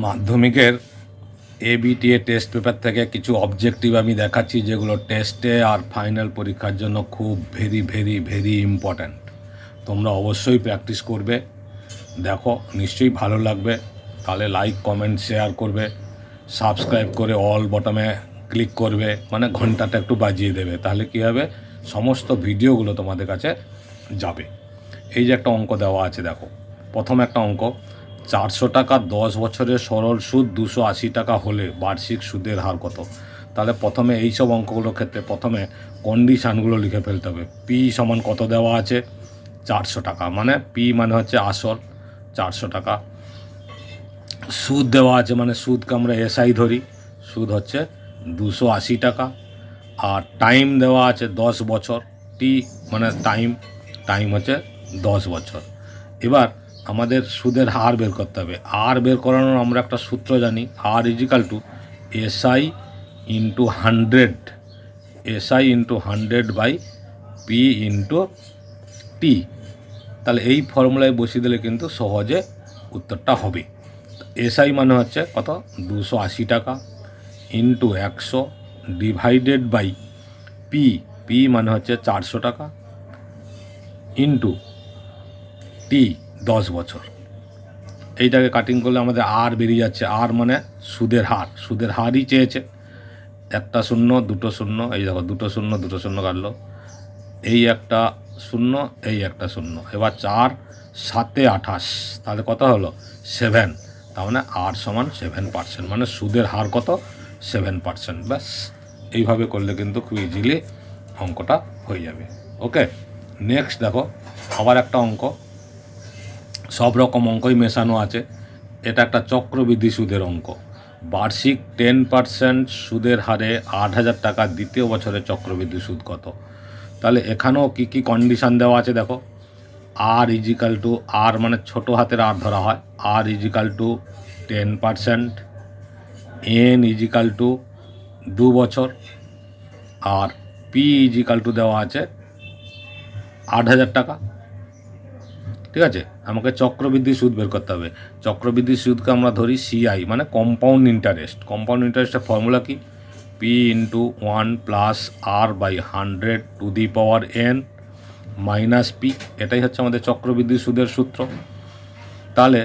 মাধ্যমিকের ABTA test paper থেকে কিছু অবজেক্টিভ আমি দেখাচ্ছি, যেগুলো টেস্টে আর ফাইনাল পরীক্ষার জন্য খুব ভেরি ভেরি ভেরি ইম্পর্ট্যান্ট। তোমরা অবশ্যই প্র্যাকটিস করবে, দেখো নিশ্চয়ই ভালো লাগবে। তাহলে লাইক কমেন্ট শেয়ার করবে, সাবস্ক্রাইব করে অল বটমে ক্লিক করবে, মানে ঘন্টাটা একটু বাজিয়ে দেবে। তাহলে কী হবে, সমস্ত ভিডিওগুলো তোমাদের কাছে যাবে। এই যে একটা অঙ্ক দেওয়া আছে, দেখো প্রথম একটা অঙ্ক, 400 টাকা 10 বছরের সরল সুদ 280 টাকা হলে বার্ষিক সুদের হার কত। তাহলে প্রথমে এইসব অঙ্কগুলোর ক্ষেত্রে প্রথমে কন্ডিশানগুলো লিখে ফেলতে হবে। পি সমান কত দেওয়া আছে, 400 টাকা, মানে পি মানে হচ্ছে আসল 400 টাকা। সুদ দেওয়া আছে, মানে সুদকে আমরা এসআই ধরি, সুদ হচ্ছে 280 টাকা। আর টাইম দেওয়া আছে 10 বছর, টি মানে টাইম হচ্ছে 10 বছর। এবার আমাদের সুদের হার বের করতে হবে। আর বের করানোর আমরা একটা সূত্র জানি, R is equal to SI into 100, SI into 100 by P into T. তাহলে এই ফর্মুলায় বসিয়ে দিলে কিন্তু সহজে উত্তরটা হবে। এসআই মানে হচ্ছে কত, 280 টাকা ইন্টু 100 ডিভাইডেড বাই পি মানে হচ্ছে 400 টাকা ইন্টু টি 10 বছর। এইটাকে কাটিং করলে আমাদের আর বেরিয়ে যাচ্ছে। আর মানে সুদের হারই চেয়েছে। একটা শূন্য দুটো শূন্য, এই দেখো দুটো শূন্য কাটলো, এই একটা শূন্য এই একটা শূন্য। এবার 4 7 28, তাহলে কত হলো 7। তার মানে আর সমান 7%, মানে সুদের হার কত 7%। ব্যাস এইভাবে করলে কিন্তু খুব ইজিলি অঙ্কটা হয়ে যাবে। ওকে, নেক্সট দেখো আবার একটা অঙ্ক, সব রকম অঙ্কই মেশানো আছে। এটা একটা চক্রবৃদ্ধি সুদের অঙ্ক। বার্ষিক 10% সুদের হারে 8,000 টাকা দ্বিতীয় বছরে চক্রবৃদ্ধি সুদ কত। তাহলে এখানেও কী কী কন্ডিশান দেওয়া আছে দেখো। আর ইজিক্যাল টু, আর মানে ছোটো হাতের আর ধরা হয়, R is equal to 10%, N is equal to 2 বছর, আর পি ইজিক্যাল টু দেওয়া আছে 8,000 টাকা। ঠিক আছে, আমাকে চক্রবৃদ্ধি সুদ বের করতে হবে। চক্রবৃদ্ধি সুদকে আমরা ধরি সিআই, মানে কম্পাউন্ড ইন্টারেস্ট। কম্পাউন্ড ইন্টারেস্টের ফর্মুলা কি, P into 1 plus R by 100 to the power N minus P. এটাই হচ্ছে আমাদের চক্রবৃদ্ধি সুদের সূত্র। তাহলে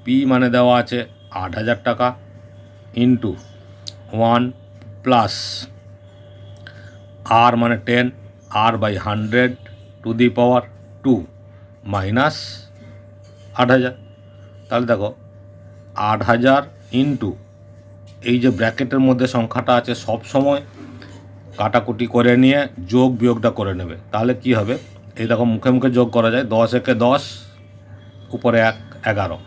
পি মানে দেওয়া আছে 8,000 টাকা ইন্টু 1 প্লাস আর মানে 10, R by 100 to the power 2 minus 8,000। তাহলে দেখো 8,000 ইন্টু এই যে ব্র্যাকেটের মধ্যে সংখ্যাটা আছে, সব সময় কাটাকুটি করে নিয়ে যোগ বিয়োগটা করে নেবে। তাহলে কি হবে, এই দেখো মুখে মুখে যোগ করা যায়, 10 একে 10, উপরে 1 11,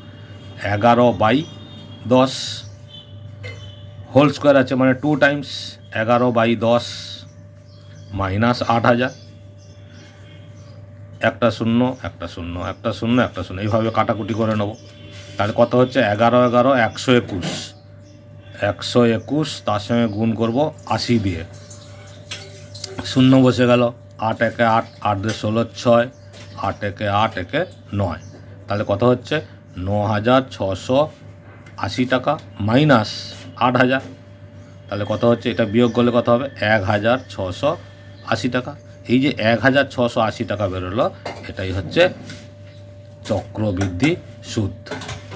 11 বাই 10 হোল স্কোয়ার আছে, মানে 2 টাইমস 11 বাই 10 মাইনাস 8,000। একটা শূন্য একটা শূন্য একটা শূন্য একটা শূন্য, এইভাবে কাটাকুটি করে নেব। তাহলে কত হচ্ছে, 11 11 121, 121, তার সঙ্গে গুণ করব 80 দিয়ে, শূন্য বসে গেল, 8 একে 8, 8 দিয়ে 16 6, 8 একে 8 একে 9। তাহলে কত হচ্ছে 9,680 টাকা মাইনাস 8,000। তাহলে কত হচ্ছে, এটা বিয়োগ করলে কত হবে, 1,680 টাকা। এই যে 1,680 টাকা বেরোলো, এটাই হচ্ছে চক্রবৃদ্ধি সুদ।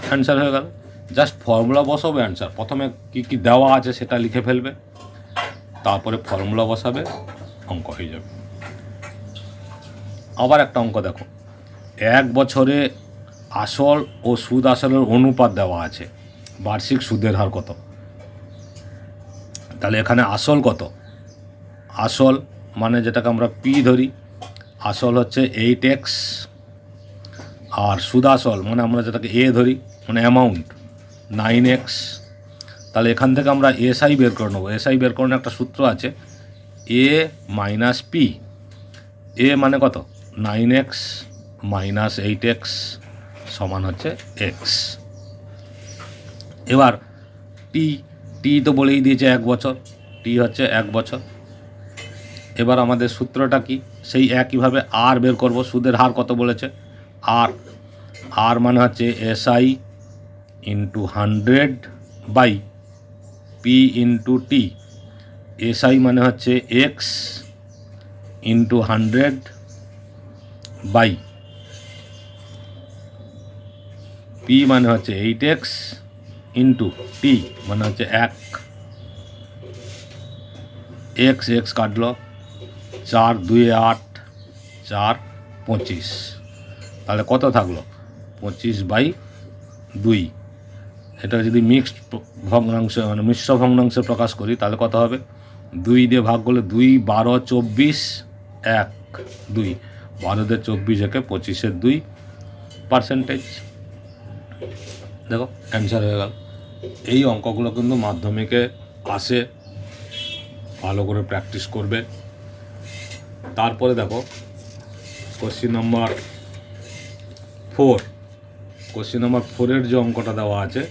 অ্যান্সার হয়ে গেল। জাস্ট ফর্মুলা বসাবে, অ্যান্সার প্রথমে কী কী দেওয়া আছে সেটা লিখে ফেলবে, তারপরে ফর্মুলা বসাবে, অঙ্ক হয়ে যাবে। আবার একটা অঙ্ক দেখো, 1 বছরে আসল ও সুদ আসলের অনুপাত দেওয়া আছে, বার্ষিক সুদের হার কত। তাহলে এখানে আসল কত, আসল মানে যেটাকে আমরা পি ধরি, আসল হচ্ছে 8x, আর সুদ আসল মানে আমরা যেটাকে এ ধরি, মানে অ্যামাউন্ট 9x। তাহলে এখান থেকে আমরা এসআই বের করে নেবো। এসআই বের করানোর একটা সূত্র আছে, এ মাইনাস পি। এ মানে কত, 9x মাইনাস 8x সমান হচ্ছে এক্স। এবার টি তো বলেই দিয়েছে 1 বছর, টি হচ্ছে 1 বছর। এবার আমাদের সূত্রটা কি, সেই একইভাবে আর বের করব। সুদের হার কত বলেছে, আর মানে হচ্ছে SI into 100 by P into T. SI মানে হচ্ছে এক্স ইন্টু 100 বাই পি মানে হচ্ছে 8x ইন্টু টি মানে হচ্ছে 1, এক্স এক্স কাটলো, 4 2 8, 4 25, তাহলে কত থাকলো 25/2। এটা যদি মিক্সড ভগ্নাংশ মানে মিশ্র ভগ্নাংশে প্রকাশ করি তাহলে কত হবে, 2 দিয়ে ভাগ করলে 2 12 24 1 2, 12 দিয়ে 24 একে 25-এর 2%। দেখো অ্যান্সার হয়ে গেল। এই অঙ্কগুলো কিন্তু মাধ্যমিকে আসে, ভালো করে প্র্যাকটিস করবে। তারপরে দেখো কোশ্চিন নাম্বার 4, কোশ্চিন নাম্বার 4-এর যে অঙ্কটা দেওয়া আছে,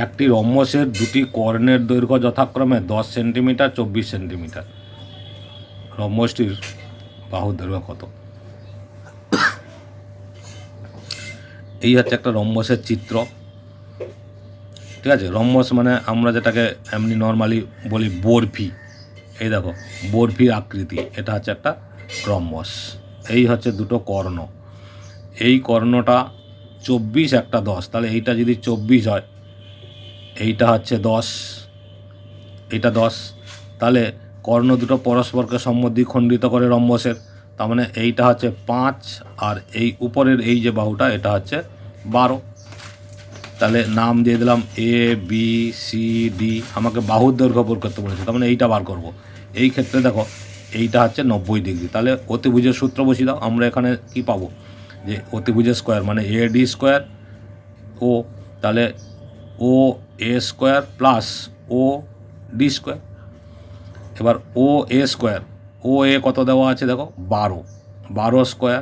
একটি রম্বসের দুটি কর্ণের দৈর্ঘ্য যথাক্রমে 10 সেন্টিমিটার 24 সেন্টিমিটার। রম্বসটির বাহুর দৈর্ঘ্য কত? এই হচ্ছে একটা রম্বসের চিত্র, ঠিক আছে। রম্বস মানে আমরা যেটাকে এমনি নর্মালি বলি বরফি। এই দেখো বরফির আকৃতি, এটা হচ্ছে একটা রম্বস। এই হচ্ছে দুটো কর্ণ, এই কর্ণটা 24, একটা 10, তাহলে এইটা যদি 24 হয়, এইটা হচ্ছে 10, এইটা 10, তাহলে কর্ণ দুটো পরস্পরকে সমদ্বিখণ্ডিত করে রম্বসের, তার মানে এইটা হচ্ছে 5 আর এই উপরের এই যে বাহুটা এটা হচ্ছে 12। তাহলে নাম দিয়ে দিলাম এ বি সি ডি। আমাকে বাহুর দৈর্ঘ্য বের করতে বলেছে, তার মানে এইটা বার করব। এই ক্ষেত্রে দেখো এইটা হচ্ছে 90 ডিগ্রি, তাহলে অতিভুজের সূত্র বসিয়ে দাও। আমরা এখানে কি পাবো, যে অতিভুজের স্কোয়ার মানে এ ডি স্কোয়ার ও, তাহলে ও এ স্কোয়ার প্লাস ও ডি স্কোয়ার। এবার ও এ স্কোয়ার, ও এ কত দেওয়া আছে দেখো 12 স্কোয়ার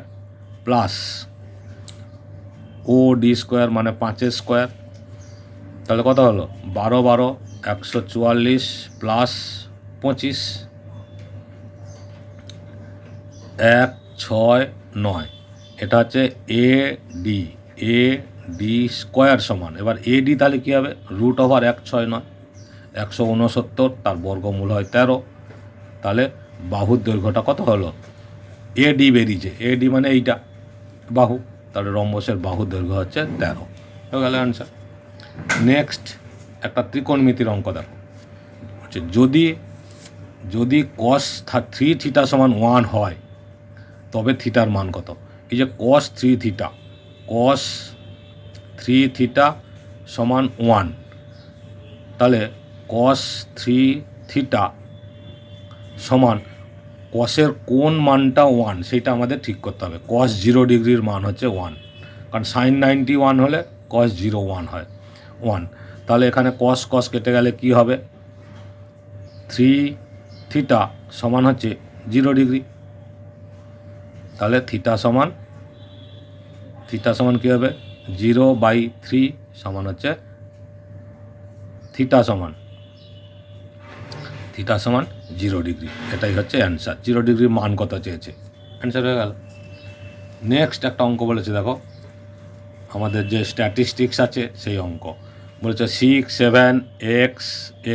প্লাস ও ডি স্কোয়ার মানে 5 স্কোয়ার, তাহলে কত হলো 12 12 144 প্লাস 25 1 6 9। এটা হচ্ছে এ ডি স্কোয়ার সমান, এবার এ ডি তাহলে কী হবে, √1 6 9 169, তার বর্গমূল হয় 13। তাহলে বাহুর দৈর্ঘ্যটা কত হলো, এ ডি বেরিয়েছে, এ ডি মানে এইটা বাহু, তাহলে রম্বসের বাহুর দৈর্ঘ্য হচ্ছে 13। হয়ে গেল অ্যান্সার। নেক্সট একটা ত্রিকোণমিতির অঙ্ক দেখো, হচ্ছে যদি cos 3 থিটা সমান 1 হয় তবে থিটার মান কত। এই যে cos 3 থিটা সমান 1, তাহলে cos 3 থিটা সমান কসের কোন মানটা 1 সেটা আমাদের ঠিক করতে হবে। cos 0 ডিগ্রির মান হচ্ছে 1, কারণ sin 90 1 হলে cos 0 1 হয় 1। তাহলে এখানে cos কেটে গেলে কি হবে, 3 থিটা সমান হচ্ছে 0 ডিগ্রি, তাহলে থিটা সমান কী হবে 0/3 সমান হচ্ছে থিটা সমান 0 ডিগ্রি। এটাই হচ্ছে অ্যান্সার। 0 ডিগ্রির মান কত চেয়েছে, অ্যান্সার হয়ে গেল। নেক্সট একটা অঙ্ক বলেছে দেখো, আমাদের যে স্ট্যাটিস্টিক্স আছে সেই অঙ্ক বলেছে 6 7 x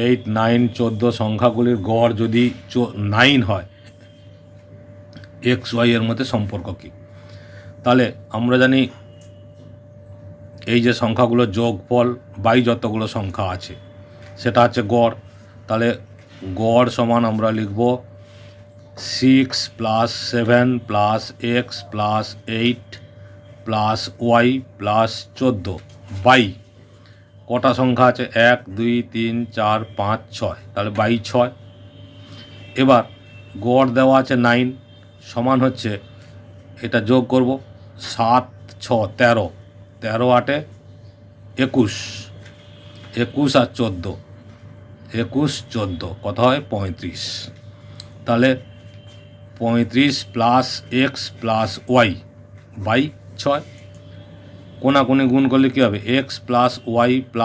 8 9 14 সংখ্যাগুলির গড় যদি 9 হয়, XY এর মধ্যে সম্পর্ক কী। তাহলে আমরা জানি এই যে সংখ্যাগুলোর যোগফল বাই যতগুলো সংখ্যা আছে সেটা হচ্ছে গড়। তাহলে গড় সমান আমরা লিখব 6 + 7 + x + 8 + y + 14 বাই কটা সংখ্যা আছে 1 2 3 4 5 6, তাহলে বাই 6। এবার গড় দেওয়া আছে 9 সমান হচ্ছে, এটা যোগ করব 7 6 13, 13 8 21, 21 আর 14, 21 14 কত হয় 35। তাহলে 35 + x + y বাই 6, কোনাকুনি গুণ করলে কী হবে x + y +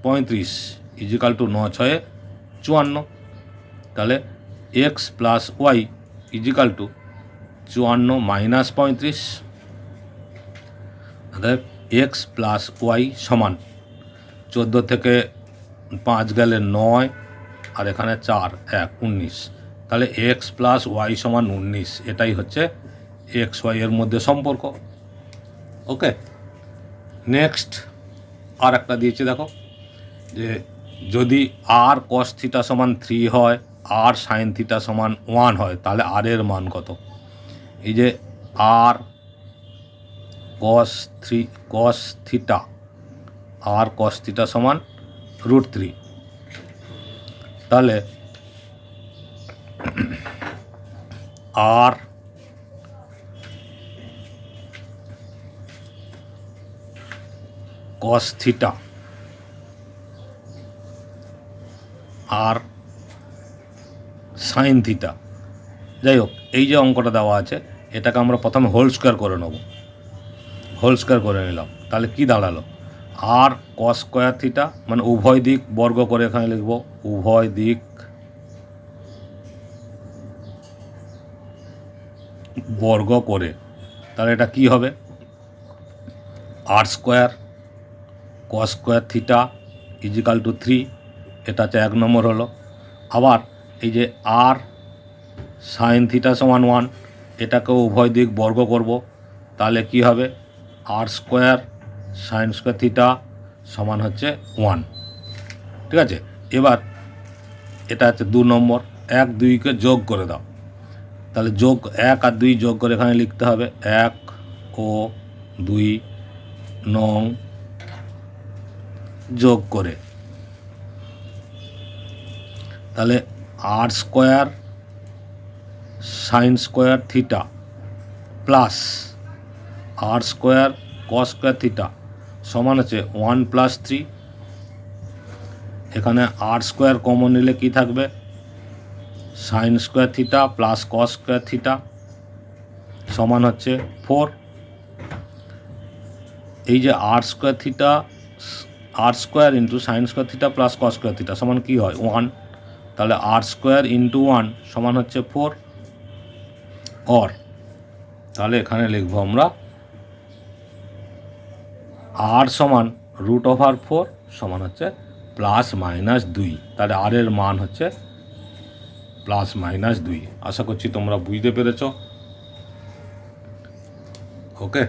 35 = 9 6 54, তাহলে x + y = 54 - 35। অর্থাৎ এক্স প্লাস ওয়াই সমান 14 থেকে 5 গেলে 9, আর এখানে 4 1 19, তাহলে এক্স প্লাস ওয়াই সমান 19, এটাই হচ্ছে এক্স ওয়াই এর মধ্যে সম্পর্ক। ওকে, নেক্সট আর একটা দিয়েছে দেখো, যে যদি আর কস থিটা সমান 3 হয়, আর সাইন থিটা সমান 1 হয়, তাহলে আর এর মান কত? এই যে আর কস থিটা, আর কস থিটা সমান √3, তাহলে আর কস থিটা আর সাইন থিটা, যাই হোক এই যে অঙ্কটা দেওয়া আছে এটাকে আমরা প্রথমে হোল স্কোয়ার করে নেব। হোল স্কোয়ার করে নিলাম, তাহলে কি দাঁড়ালো? আর কস স্কোয়ার থিটা, মানে উভয় দিক বর্গ করে এখানে লিখব, উভয় দিক বর্গ করে, তাহলে এটা কি হবে? R square cos square theta is equal to 3, এটা হচ্ছে 1 নম্বর হলো। আবার এই যে আর সাইন থিটা সমান 1, এটাকেও উভয় দিক বর্গ করব, তাহলে কি হবে? R square sine square theta সমান হচ্ছে 1। ঠিক আছে, এবার এটা হচ্ছে 2 নম্বর, 1 2কে যোগ করে দাও, তাহলে যোগ 1 আর 2 যোগ করে এখানে লিখতে হবে 1 ও 2 নং যোগ করে, তাহলে R square sine square theta plus R square cos square theta সমান হচ্ছে 1 + 3। এখানে আর স্কোয়ার কমন নিলে কি থাকবে? Sine square theta plus cos square theta সমান হচ্ছে 4। এই যে R square theta, R square into sine square theta plus cos square theta সমান কী হয়? 1, তাহলে আর স্কোয়ার ইন্টু 1 সমান হচ্ছে 4। অর তাহলে এখানে লিখব আমরা আর সমান √4 সমান হচ্ছে +-2, তাহলে আর এর মান হচ্ছে +-2। আশা করছি তোমরা বুঝতে পেরেছ। ওকে।